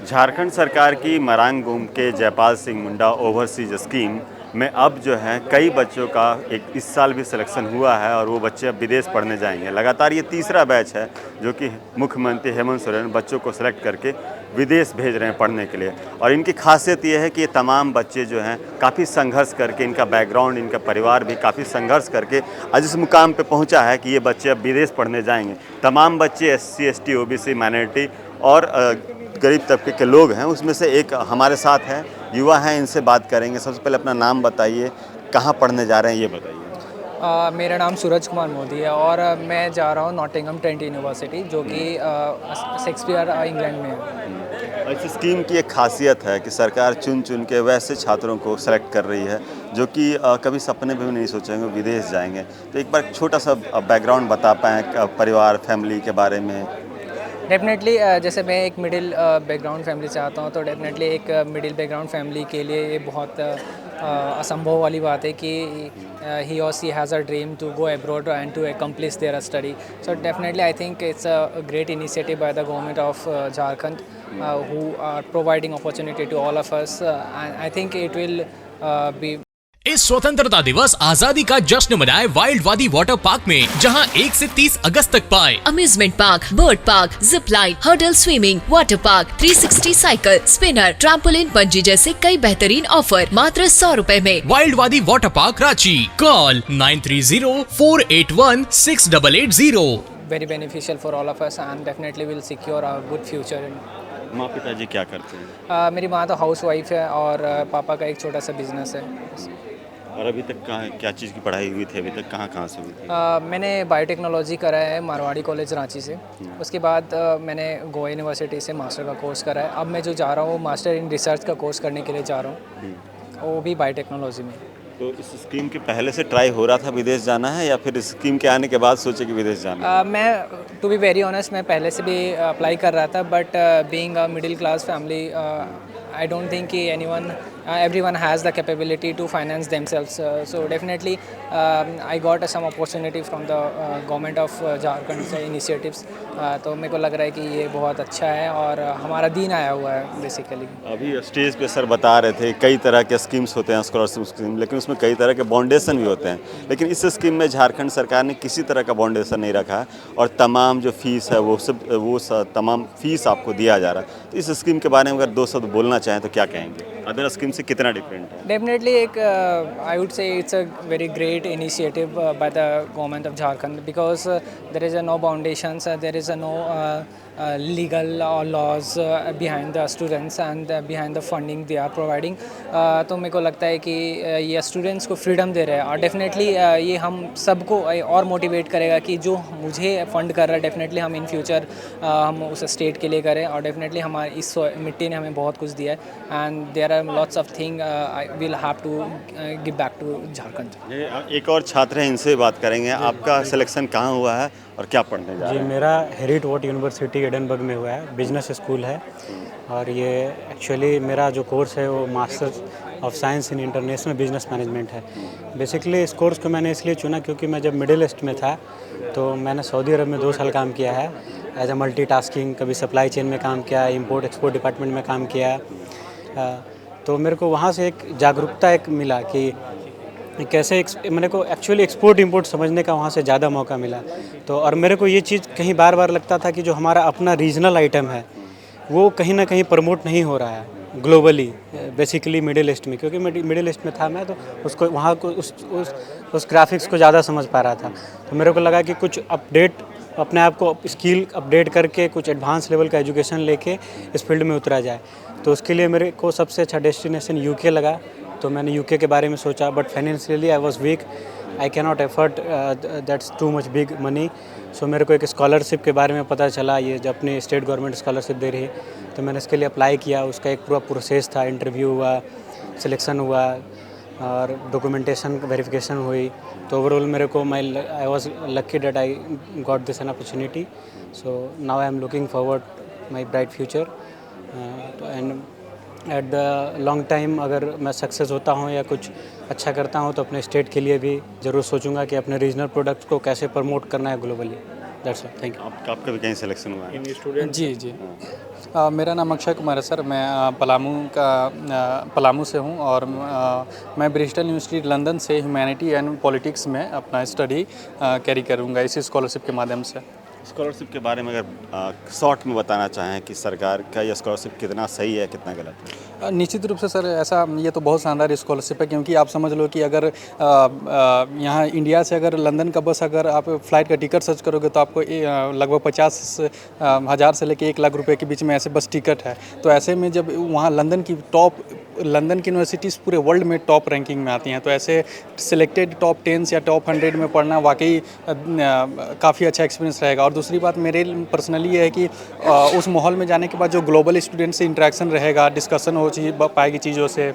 झारखंड सरकार की मरांग भूम के जयपाल सिंह मुंडा ओवरसीज स्कीम में अब जो है कई बच्चों का इस साल भी सिलेक्शन हुआ है और वो बच्चे अब विदेश पढ़ने जाएंगे। लगातार ये तीसरा बैच है जो कि मुख्यमंत्री हेमंत सोरेन बच्चों को सेलेक्ट करके विदेश भेज रहे हैं पढ़ने के लिए। और इनकी खासियत ये है कि ये तमाम बच्चे जो हैं काफ़ी संघर्ष करके, इनका बैकग्राउंड, इनका परिवार भी काफ़ी संघर्ष करके आज इस मुकाम पे पहुंचा है कि ये बच्चे अब विदेश पढ़ने जाएंगे। तमाम बच्चे SC ST OBC माइनॉरिटी और गरीब तबके के लोग हैं। उसमें से एक हमारे साथ हैं, युवा हैं, इनसे बात करेंगे। सबसे पहले अपना नाम बताइए, कहाँ पढ़ने जा रहे हैं ये बताइए। मेरा नाम सूरज कुमार मोदी है और मैं जा रहा हूँ नॉटिंघम ट्रेंट यूनिवर्सिटी जो कि शेक्सपियर इंग्लैंड में है। इस स्कीम की एक खासियत है कि सरकार चुन चुन के वैसे छात्रों को सेलेक्ट कर रही है जो कि कभी सपने में भी नहीं सोचेंगे विदेश जाएंगे। तो एक बार छोटा सा बैकग्राउंड बता पाएँ परिवार, फैमिली के बारे में। डेफिनेटली जैसे मैं एक मिडिल बैकग्राउंड फैमिली से आता हूँ, तो डेफिनेटली एक मिडिल बैकग्राउंड फैमिली के लिए ये बहुत असंभव वाली बात है कि ही और she has a dream to go abroad and to accomplish their study. So definitely I think it's a great initiative by the government of Jharkhand who are providing opportunity to all of us, and I think it will be इस स्वतंत्रता दिवस आजादी का जश्न मनाए wild वादी water park में, जहां 1 से 30 अगस्त तक पाए amusement park, bird park, zip line, hurdle swimming, water park, 360 cycle, spinner, trampoline, bungee जैसे कई बेहतरीन ऑफर मात्र 100 रुपए में। वाइल्ड वादी water park Ranchi. Call 9304816880। very beneficial for all of us and definitely will secure a good future. माँ पिताजी क्या करते हैं? मेरी माँ तो हाउस वाइफ है और पापा का एक छोटा सा बिजनेस है। और अभी तक कहाँ, क्या चीज़ की पढ़ाई हुई थी? अभी तक कहाँ से हुई थी? मैंने बायोटेक्नोलॉजी करा है मारवाड़ी कॉलेज रांची से। उसके बाद मैंने गोवा यूनिवर्सिटी से मास्टर का कोर्स करा है। अब मैं जो जा रहा हूँ मास्टर इन रिसर्च का कोर्स करने के लिए जा रहा हूँ, वो भी बायोटेक्नोलॉजी में। तो इस स्कीम के पहले से ट्राई हो रहा था विदेश जाना है या फिर इस स्कीम के आने के बाद सोचे कि विदेश जाना है? मैं टू बी वेरी ऑनेस्ट मैं पहले से भी अप्लाई कर रहा था, but being a middle class family I don't think कि everyone has the capability to finance themselves. So definitely I got some opportunity from the government of Jharkhand initiatives. तो मेरे को लग रहा है कि ये बहुत अच्छा है और हमारा दिन आया हुआ है बेसिकली। अभी स्टेज पे सर बता रहे थे कई तरह के स्कीम्स होते हैं, स्कॉलरशिप स्कीम, लेकिन उसमें कई तरह के बाउंडेशन भी होते हैं। लेकिन इस स्कीम में झारखंड सरकार ने किसी तरह का बाउंडेशन नहीं रखा है और तमाम जो फीस है वो तमाम फीस आपको दिया जा रहा है। तो इस स्कीम के बारे में अगर 2 शब्द बोलना चाहें तो क्या कहेंगे? अदर स्कीम से कितना डिफरेंट है? डेफिनेटली एक I would say it's a very great initiative by the government of Jharkhand because there is a no boundations, there is a no legal or laws behind the students and behind the funding they are providing. तो मेरे को लगता है कि ये students को freedom दे रहे हैं और डेफिनेटली ये हम सबको और मोटिवेट करेगा कि जो मुझे फंड कर रहा है डेफिनेटली हम इन फ्यूचर हम उस स्टेट के लिए करें। और डेफिनेटली हमारी इस मिट्टी ने हमें बहुत कुछ दिया है and there are lots of thing I will have to give back to Jharkhand. एक और छात्र हैं, इनसे बात करेंगे। आपका सिलेक्शन कहाँ हुआ है और क्या पढ़ने जा रहे जी, हैं? मेरा हेरिटवॉट यूनिवर्सिटी एडनबर्ग में हुआ है, बिजनेस स्कूल है। और ये एक्चुअली मेरा जो कोर्स है वो masters of science in international business management है। बेसिकली इस कोर्स को मैंने इसलिए चुना क्योंकि मैं जब मिडिल ईस्ट में था तो मैंने सऊदी अरब में 2 साल काम किया है एज अ मल्टीटास्किंग। कभी सप्लाई चेन में काम किया, इंपोर्ट एक्सपोर्ट डिपार्टमेंट में काम किया। तो मेरे को वहाँ से एक जागरूकता एक मिला कि कैसे मेरे को एक्चुअली एक्सपोर्ट इंपोर्ट समझने का वहाँ से ज़्यादा मौका मिला। तो और मेरे को ये चीज़ कहीं बार बार लगता था कि जो हमारा अपना रीजनल आइटम है वो कहीं ना कहीं प्रमोट नहीं हो रहा है ग्लोबली, बेसिकली मिडिल ईस्ट में। क्योंकि मिडिल ईस्ट में था मैं, तो उसको वहाँ को उस ग्राफिक्स को ज़्यादा समझ पा रहा था। तो मेरे को लगा कि कुछ अपडेट अपने आप को स्किल अपडेट करके कुछ एडवांस लेवल का एजुकेशन लेके इस फील्ड में उतरा जाए। तो उसके लिए मेरे को सबसे अच्छा डेस्टिनेशन यूके लगा। तो मैंने यूके के बारे में सोचा, but financially I was weak, I can not afford that's too much big money. So मेरे को एक स्कॉलरशिप के बारे में पता चला, ये जो अपनी स्टेट गवर्नमेंट स्कॉलरशिप दे रही है। तो मैंने इसके लिए अप्लाई किया। उसका एक पूरा प्रोसेस था, इंटरव्यू हुआ, सिलेक्शन हुआ और डॉक्यूमेंटेशन वेरिफिकेशन हुई। तो ओवरऑल मेरे को I was lucky that I got this an opportunity. So now I am looking forward my bright future and at the long time अगर मैं सक्सेस होता हूँ या कुछ अच्छा करता हूँ तो अपने स्टेट के लिए भी ज़रूर सोचूंगा कि अपने रीजनल प्रोडक्ट्स को कैसे प्रमोट करना है globally. That's all, thank you. आपका भी कहीं सिलेक्शन हुआ है? जी जी। मेरा नाम अक्षय कुमार है सर। मैं पलामू से हूँ और मैं ब्रिस्टल यूनिवर्सिटी लंदन से ह्यूमैनिटी एंड पॉलिटिक्स में अपना स्टडी कैरी करूँगा इसी स्कॉलरशिप के माध्यम से। स्कॉलरशिप के बारे में अगर शॉर्ट में बताना चाहें कि सरकार का यह स्कॉलरशिप कितना सही है कितना गलत है? निश्चित रूप से सर ऐसा ये तो बहुत शानदार स्कॉलरशिप है, क्योंकि आप समझ लो कि अगर यहाँ इंडिया से अगर लंदन का बस अगर आप फ़्लाइट का टिकट सर्च करोगे तो आपको लगभग 50,000 से लेकर 1 लाख रुपए के बीच में ऐसे बस टिकट है। तो ऐसे में जब वहाँ लंदन की यूनिवर्सिटीज़ पूरे वर्ल्ड में टॉप रैंकिंग में आती हैं, तो ऐसे सिलेक्टेड टॉप 10 या टॉप 100 में पढ़ना वाकई काफ़ी अच्छा एक्सपीरियंस रहेगा। और दूसरी बात मेरे पर्सनली ये है कि उस माहौल में जाने के बाद जो ग्लोबल स्टूडेंट से इंटरेक्शन रहेगा, डिस्कशन हो पाएगी चीज़ों से,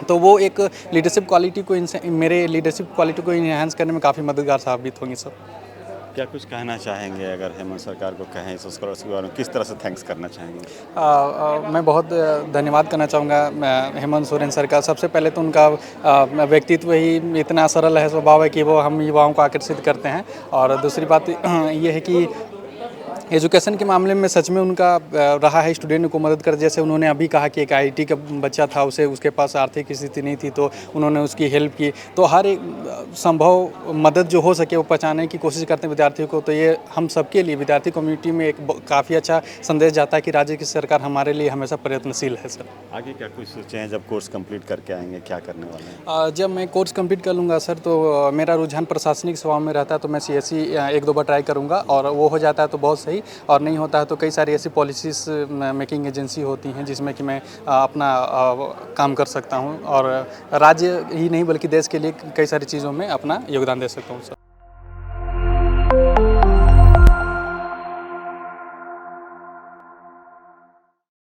तो वो एक लीडरशिप क्वालिटी को मेरे लीडरशिप क्वालिटी को इन्हांस करने में काफ़ी मददगार साबित होंगी सर। क्या कुछ कहना चाहेंगे अगर हेमंत सरकार को कहें इस स्कॉलरशिप के बारे में, किस तरह से थैंक्स करना चाहेंगे? मैं बहुत धन्यवाद करना चाहूँगा हेमंत सोरेन सर का। सबसे पहले तो उनका व्यक्तित्व ही इतना सरल है, स्वभाव है कि वो हम युवाओं को आकर्षित करते हैं। और दूसरी बात ये है कि एजुकेशन के मामले में सच में उनका रहा है स्टूडेंट को मदद कर। जैसे उन्होंने अभी कहा कि एक आईआईटी का बच्चा था, उसके पास आर्थिक स्थिति नहीं थी, तो उन्होंने उसकी हेल्प की। तो हर एक संभव मदद जो हो सके वो पहुंचाने की कोशिश करते हैं विद्यार्थियों को। तो ये हम सबके लिए, विद्यार्थी कम्युनिटी में एक काफ़ी अच्छा संदेश जाता है कि राज्य की सरकार हमारे लिए हमेशा प्रयत्नशील है सर। आगे क्या कुछ सोचे हैं जब कोर्स कंप्लीट करके आएंगे, क्या करने वाले हैं? जब मैं कोर्स कंप्लीट कर लूँगा सर, तो मेरा रुझान प्रशासनिक सेवाओं में रहता है, तो मैं CSE 1-2 बार ट्राई करूँगा, और वो हो जाता है तो बहुत सही, और नहीं होता है तो कई सारी ऐसी पॉलिसीज़ मेकिंग एजेंसी होती हैं जिसमें कि मैं अपना काम कर सकता हूँ, और राज्य ही नहीं बल्कि देश के लिए कई सारी चीज़ों में अपना योगदान दे सकता हूँ सर।